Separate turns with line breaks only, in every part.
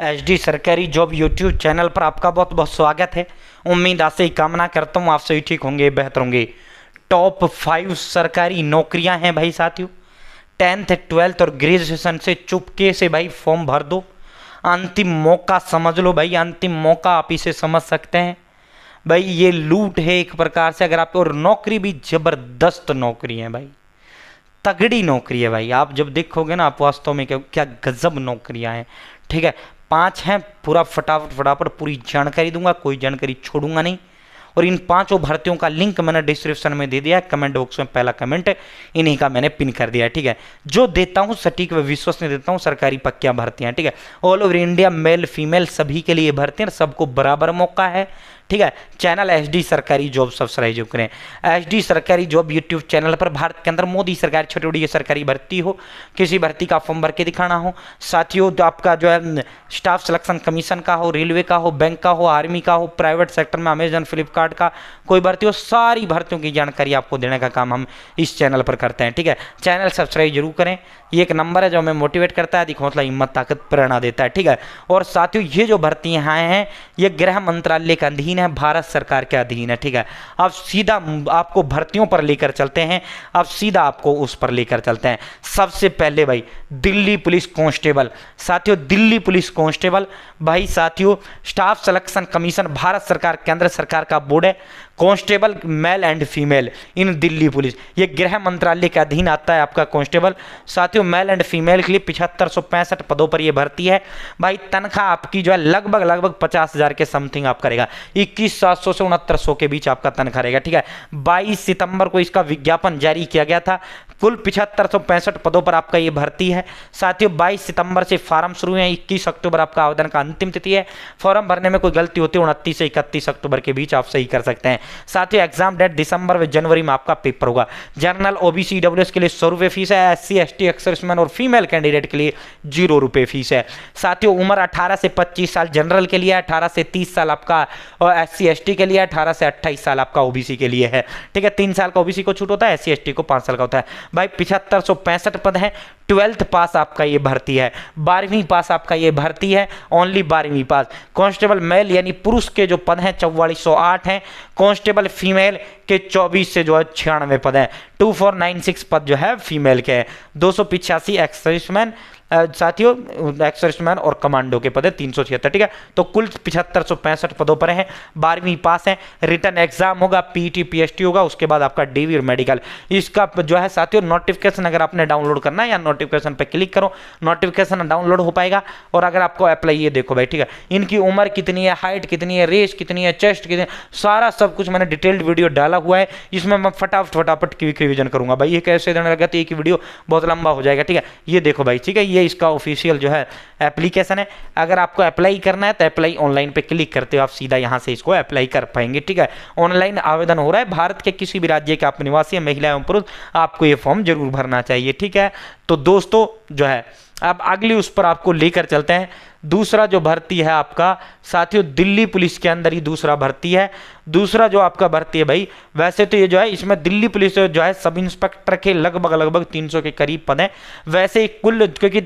HD सरकारी job YouTube channel पर आपका बहुत बहुत स्वागत है। उम्मीद आशा ही कामना करता हूँ आप सभी ठीक होंगे, बेहतर होंगे। टॉप 5 सरकारी नौकरियां हैं भाई साथियों। 10th 12th और ग्रेजुएशन से चुपके से भाई फॉर्म भर दो। अंतिम मौका समझ लो भाई, अंतिम मौका आप इसे समझ सकते हैं भाई। ये लूट है एक प्रकार से, अगर आप, और नौकरी भी जबरदस्त नौकरी है भाई, तगड़ी नौकरी है भाई। आप जब देखोगे ना आप वास्तव में क्या गजब नौकरियां हैं। ठीक है, 5 हैं, पूरा फटाफट पूरी जानकारी दूंगा, कोई जानकारी छोड़ूंगा नहीं। और इन 5 भर्तियों का लिंक मैंने डिस्क्रिप्शन में दे दिया है, कमेंट बॉक्स में पहला कमेंट इन्हीं का मैंने पिन कर दिया है। ठीक है, जो देता हूँ सटीक व विश्वसनीय देता हूँ। सरकारी पक्कियां भर्तियां, ठीक है, all over India, male female सभी के लिए भर्तियां, सबको बराबर मौका है। ठीक है, चैनल एचडी सरकारी जॉब सब्सक्राइब करें। एचडी सरकारी जॉब यूट्यूब चैनल पर भारत के अंदर मोदी सरकार, छोटी बड़ी सरकारी भर्ती हो, किसी भर्ती का फॉर्म भर के दिखाना हो साथियों, तो आपका जो है स्टाफ सिलेक्शन कमीशन का हो, रेलवे का हो, बैंक का हो, आर्मी का हो, प्राइवेट सेक्टर में अमेजन फ्लिपकार्ट का कोई भर्ती हो, सारी भर्तियों की जानकारी आपको देने का काम हम इस चैनल पर करते हैं। ठीक है, चैनल सब्सक्राइब जरूर करें। ये एक नंबर है जो हमें मोटिवेट करता है, अधिक हौसला, हिम्मत, ताकत, प्रेरणा देता है। ठीक है, और साथियों ये जो भर्तियां हैं ये गृह मंत्रालय के अधीन है, भारत सरकार के अधीन है। ठीक है, अब सीधा आपको भर्तियों पर लेकर चलते हैं, अब सीधा आपको उस पर लेकर चलते हैं। सबसे पहले भाई दिल्ली पुलिस कांस्टेबल। साथियों दिल्ली पुलिस कांस्टेबल भाई साथियों, स्टाफ सिलेक्शन कमीशन भारत सरकार, केंद्र सरकार का बोर्ड है। Constable male and female in Delhi police, ये गृह मंत्रालय के अधीन आता है आपका कांस्टेबल। साथियों मेल एंड फीमेल के लिए 7565 पदों पर ये भर्ती है भाई। तनख्वाह आपकी जो है लगभग 50,000 के समथिंग आप करेगा, 21,700 से 6900 के बीच आपका तनख्वाह रहेगा। ठीक है, 22 सितंबर को इसका विज्ञापन जारी किया गया था। कुल 7565 पदों पर आपका ये भर्ती है। साथियों 22 सितंबर से फार्म शुरू है, 21 अक्टूबर आपका आवेदन का अंतिम तिथि है। फॉर्म भरने में कोई गलती होती है 29 से 31 अक्टूबर के बीच आप सही कर सकते हैं। साथियों एग्जाम डेट दिसंबर व जनवरी में आपका पेपर होगा। जनरल ओबीसी ईडब्ल्यूएस के लिए 100 रुपये फीस है। एससी एसटी एक्सर्विसमैन और फीमेल कैंडिडेट के लिए 0 रुपये फीस है। साथियों उम्र 18 से 25 साल जनरल के लिए, 18 से 30 साल आपका और एससी एसटी के लिए, 18 से 28 साल आपका ओबीसी के लिए है। ठीक है, 3 साल का ओबीसी को छूट होता है, एससी एसटी को 5 साल का होता है भाई। 7565 पद है। 12th पास आपका ये भर्ती है, 12वीं पास आपका ये भर्ती है, ओनली 12वीं पास। कांस्टेबल मेल यानी पुरुष के जो पद हैं 4408 हैं। कांस्टेबल फीमेल के 24 से जो है 96 पद हैं। 2496 पद जो है फीमेल के हैं। 285 एक्सर्विसमैन साथियों, एक्सर्विसमैन और कमांडो के पद है 376। ठीक है, तो कुल 7565 पदों पर हैं। 12वीं पास है। रिटर्न एग्जाम होगा, पीटी पीएसटी होगा, उसके बाद आपका डीवी और मेडिकल। इसका जो है साथियों नोटिफिकेशन अगर आपने डाउनलोड करना है या नोटिफिकेशन पे क्लिक करो, नोटिफिकेशन डाउनलोड हो पाएगा। और अगर आपको अप्लाई, ये देखो भाई, ठीक है, इनकी उम्र कितनी है, हाइट कितनी है, रेस कितनी है, चेस्ट कितनी है, सारा सब कुछ मैंने डिटेल्ड वीडियो डाला हुआ है। इसमें मैं फटाफट क्विक रिवीजन करूंगा भाई। ये कैसे देने लगा तो एक वीडियो बहुत लंबा हो जाएगा। ठीक है, ये देखो भाई, ठीक है, ये इसका ऑफिशियल जो है एप्लीकेशन है। अगर आपको अप्लाई करना है तो अप्लाई ऑनलाइन पे क्लिक करते हो आप सीधा यहां से इसको अप्लाई कर पाएंगे। ठीक है, ऑनलाइन आवेदन हो रहा है। भारत के किसी भी राज्य के आप निवासी महिला एवं पुरुष, आपको ये फॉर्म जरूर भरना चाहिए। ठीक है, तो दोस्तों जो है अब अगली उस पर आपको लेकर चलते हैं। दूसरा जो भर्ती है आपका साथियों दिल्ली पुलिस के अंदर ही दूसरा भर्ती है। दूसरा जो आपका भर्ती है भाई, वैसे तो ये जो है इसमें दिल्ली पुलिस जो है सब इंस्पेक्टर के लगभग 300 के करीब पद हैं। वैसे कुल, क्योंकि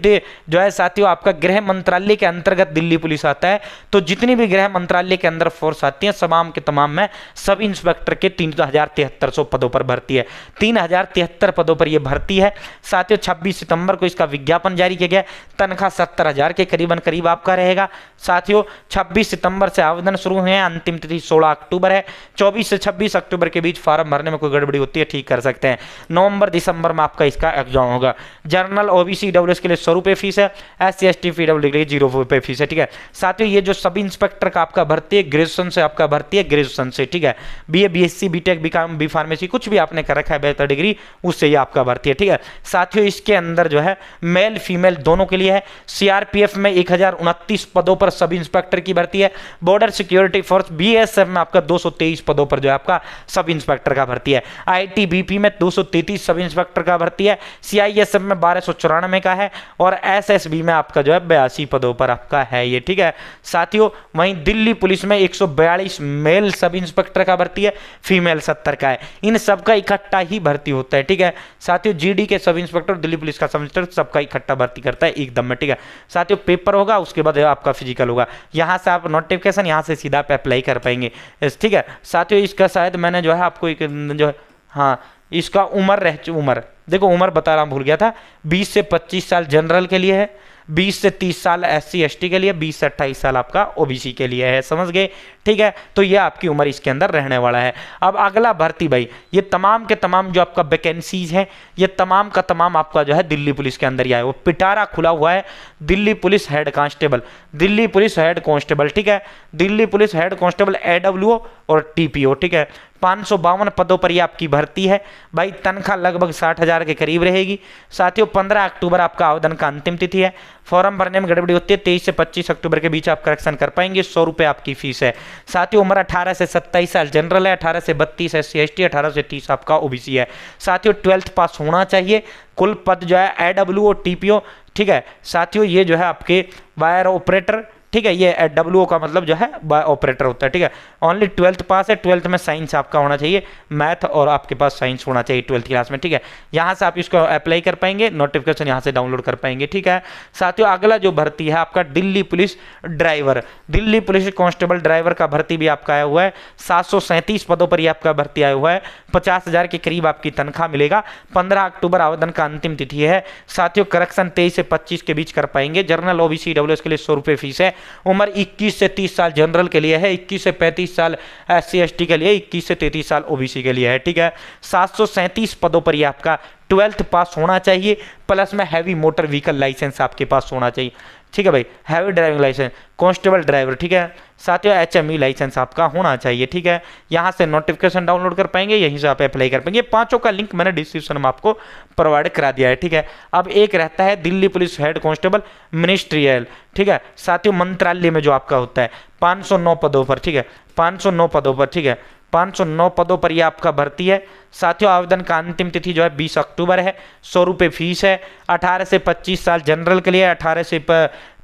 जो है साथियों आपका गृह मंत्रालय के अंतर्गत दिल्ली पुलिस आता है, तो जितनी भी गृह मंत्रालय के अंदर फोर्स आती है तमाम के तमाम में सब इंस्पेक्टर के 3,7300 पदों पर भर्ती है। 3073 पदों पर यह भर्ती है। साथियों 26 सितंबर को इसका विज्ञापन जारी किया गया। तनख्वाह 70,000 के करीबन आपका रहेगा। साथियों 26 सितंबर से आवेदन शुरू हुए हैं, अंतिम तिथि 16 अक्टूबर है। 24 से 26 अक्टूबर के बीच फॉर्म भरने में कोई गड़बड़ी होती है ठीक कर सकते हैं। नवंबर दिसंबर में आपका इसका एग्जाम होगा। जनरल ओबीसी ईडब्ल्यूएस के लिए 100 रुपये फीस है। एससी एसटी पीडब्ल्यू के लिए 0 रुपये फीस है। ठीक है, साथियों ये जो सब इंस्पेक्टर का आपका भर्ती है, ग्रेजुएशन से आपका भर्ती है, ग्रेजुएशन से, ठीक है, BA BSc BTech BCom B pharmacy कुछ भी आपने कर रखा है बेहतर डिग्री, उससे ये आपका भर्ती है। ठीक है, साथियों इसके अंदर जो है मेल फीमेल दोनों के लिए है। सीआरपीएफ में 1029 पदों पर सब इंस्पेक्टर की भर्ती है। बॉर्डर सिक्योरिटी फोर्स बीएसएफ में आपका 223 पदों पर जो है आपका सब इंस्पेक्टर का भर्ती है। आईटीबीपी में 233 सब इंस्पेक्टर का भर्ती है। सीआईएसएफ में 1294 का है। और एसएसबी में आपका जो है 82 पदों पर आपका है ये। ठीक है, साथियों वहीं दिल्ली पुलिस में 142 मेल सब इंस्पेक्टर का भर्ती है, फीमेल 70 का है। इन सबका इकट्ठा ही भर्ती होता है। ठीक है, साथियों जीडी के सब इंस्पेक्टर, दिल्ली पुलिस का सब इंस्पेक्टर सबका इकट्ठा भर्ती करता है एकदम में। ठीक है, साथियों पेपर होगा, उसके बाद आपका फिजिकल होगा। यहाँ से आप नोटिफिकेशन यहाँ से सीधा आप अप्लाई कर पाएंगे। ठीक है साथियों, इसका शायद मैंने जो है आपको एक जो है, हाँ इसका उम्र देखो, उम्र बता रहा, भूल गया था, 20 से 25 साल जनरल के लिए है, 20 से 30 साल SC ST के लिए, 20 से 28 साल आपका OBC के लिए है, समझ गए। ठीक है, तो ये आपकी उम्र इसके अंदर रहने वाला है। अब अगला भर्ती भाई, ये तमाम के तमाम जो आपका वैकेंसीज हैं, ये तमाम का तमाम आपका जो है दिल्ली पुलिस के अंदर ही आया, वो पिटारा खुला हुआ है, Delhi police head constable, Delhi police head constable. ठीक है, Delhi police head constable AWO और TPO। ठीक है, 552 पदों पर ये आपकी भर्ती है भाई। तनख्वाह लगभग 60,000 के करीब रहेगी। साथियों 15 अक्टूबर आपका आवेदन का अंतिम तिथि है। फॉर्म भरने में गड़बड़ी होती है, 23 से 25 अक्टूबर के बीच आप करेक्शन कर पाएंगे। 100 रुपये आपकी फीस है। साथियों उम्र 18 से 27 साल जनरल है, 18 से 32 SC ST, 18 से 30 आपका OBC है। साथियों 12th पास होना चाहिए। कुल पद जो है AWO TPO। ठीक है साथियों, ये जो है आपके वायर ऑपरेटर, ठीक है, ये AWO का मतलब जो है ऑपरेटर होता है। ठीक है, ओनली 12th पास है। 12th में साइंस आपका होना चाहिए, मैथ और आपके पास साइंस होना चाहिए 12th क्लास में। ठीक है, यहाँ से आप इसको अप्लाई कर पाएंगे, नोटिफिकेशन यहाँ से डाउनलोड कर पाएंगे। ठीक है साथियों, अगला जो भर्ती है आपका Delhi police driver, Delhi police constable driver का भर्ती भी आपका आया हुआ है। 737 पदों पर ये आपका भर्ती आया हुआ है। 50,000 के करीब आपकी तनख्वाह मिलेगा। 15 अक्टूबर आवेदन का अंतिम तिथि है। साथियों करेक्शन 23 से 25 के बीच कर पाएंगे। जनरल OBC WS के लिए 100 रुपये फीस है। उम्र 21 से 30 साल जनरल के लिए है, 21 से 35 साल SC ST के लिए, 21 से 33 साल OBC के लिए है। ठीक है, 737 पदों पर ये आपका 12th पास होना चाहिए, प्लस में हैवी मोटर व्हीकल लाइसेंस आपके पास होना चाहिए। ठीक है भाई, heavy driving licence, constable driver. ठीक है साथियों, HME लाइसेंस आपका होना चाहिए। ठीक है, यहाँ से नोटिफिकेशन डाउनलोड कर पाएंगे, यहीं से आप अप्लाई कर पाएंगे। पांचों का लिंक मैंने डिस्क्रिप्शन में आपको प्रोवाइड करा दिया है। ठीक है, अब एक रहता है Delhi police head constable ministerial. ठीक है साथियों, मंत्रालय में जो आपका होता है 509 पदों पर। ठीक है, 509 पदों पर। ठीक है, 509 पदों पर यह आपका भर्ती है। साथियों आवेदन का अंतिम तिथि जो है 20 अक्टूबर है। 100 रुपये फीस है। 18 से 25 साल जनरल के लिए, 18 से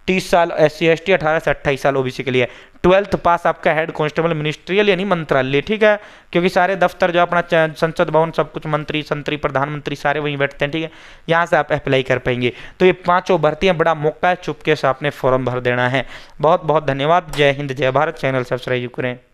30 साल SC ST, 18 से 28 साल OBC के लिए। 12th पास आपका हेड कांस्टेबल मिनिस्ट्रियल यानी मंत्रालय। ठीक है, क्योंकि सारे दफ्तर जो अपना संसद भवन सब कुछ, मंत्री संतरी प्रधानमंत्री सारे वहीं बैठते हैं। ठीक है, यहाँ से आप अप्लाई कर पाएंगे। तो ये पांचों भर्तियां, बड़ा मौका है, चुपके से आपने फॉर्म भर देना है। बहुत बहुत धन्यवाद। जय हिंद जय भारत। चैनल सब्सक्राइब करें।